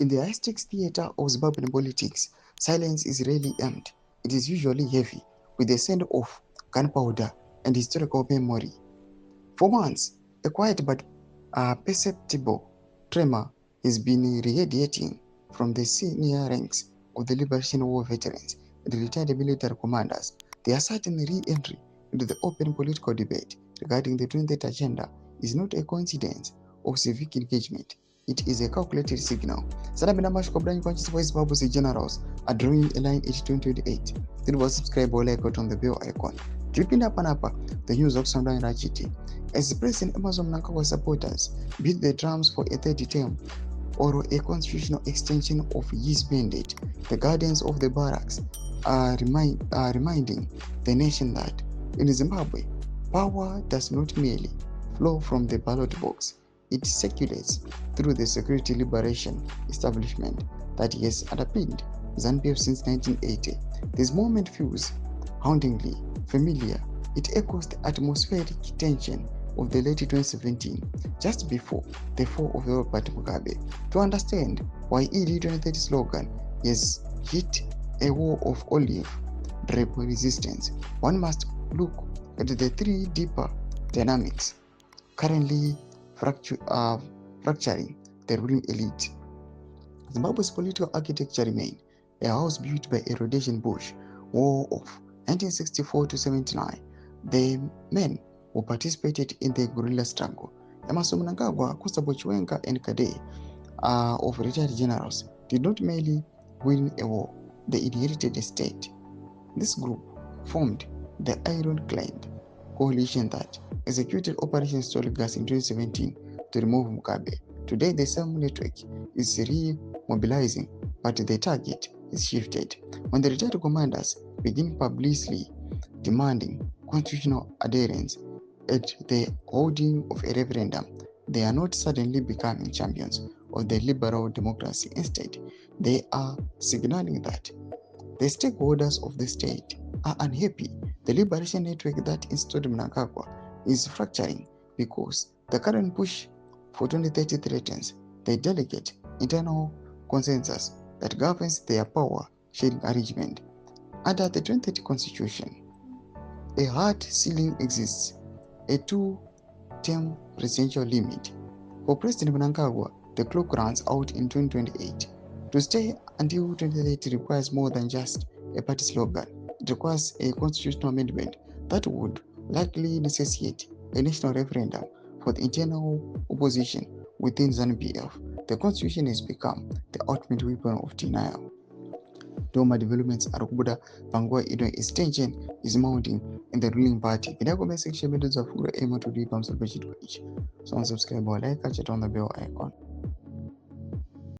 In the high-stakes theater of Zimbabwean politics, silence is rarely earned. It is usually heavy, with the scent of gunpowder and historical memory. For months, a quiet but perceptible tremor has been radiating from the senior ranks of the Liberation War veterans and retired military commanders. Their sudden re-entry into the open political debate regarding the 2030 agenda is not a coincidence of civic engagement. It is a calculated signal. Sanabina Mashko Brian Conscious Voice Zimbabwe's generals are drawing a line at 2028. Then was subscribe or like on the bell icon. KUPINDA Panapa, the news of Sunday Rachiti. As President Mnangagwa supporters beat the drums for a third term or a constitutional extension of his mandate, the guardians of the barracks are reminding the nation that in Zimbabwe, power does not merely flow from the ballot box. It circulates through the security liberation establishment that has underpinned ZANU-PF since 1980. This moment feels hauntingly familiar. It echoes the atmospheric tension of the late 2017, just before the fall of Robert Mugabe. To understand why ED 2030 slogan has hit a wall of olive drip resistance, one must look at the three deeper dynamics currently fracturing the ruling elite. Zimbabwe's political architecture remains a house built by a Rhodesian Bush War of 1964 to 79. The men who participated in the guerrilla struggle, Emmerson Mnangagwa, Constable Chiwenga, and Kade, of retired generals, did not merely win a war, they inherited a state. This group formed the ironclad coalition that executed Operation Stolen Gas in 2017 to remove Mugabe. Today, the same network is re-mobilizing, but the target is shifted. When the retired commanders begin publicly demanding constitutional adherence at the holding of a referendum, they are not suddenly becoming champions of the liberal democracy. Instead, they are signaling that the stakeholders of the state are unhappy. The liberation network that installed Mnangagwa is fracturing because the current push for 2030 threatens the delicate internal consensus that governs their power sharing arrangement. Under the 2030 constitution, a hard ceiling exists, a two-term presidential limit. For President Mnangagwa, the clock runs out in 2028. To stay until 2030 requires more than just a party slogan. It requires a constitutional amendment that would likely necessitate a national referendum for the internal opposition within ZANU-PF. The constitution has become the ultimate weapon of denial. Doma developments are kubuda panguva ino is tension is mounting in the ruling party. Ida comment section medo dzafura emo to do pamusoro pechitwa ichi. So subscribe or like, catch it on the bell icon.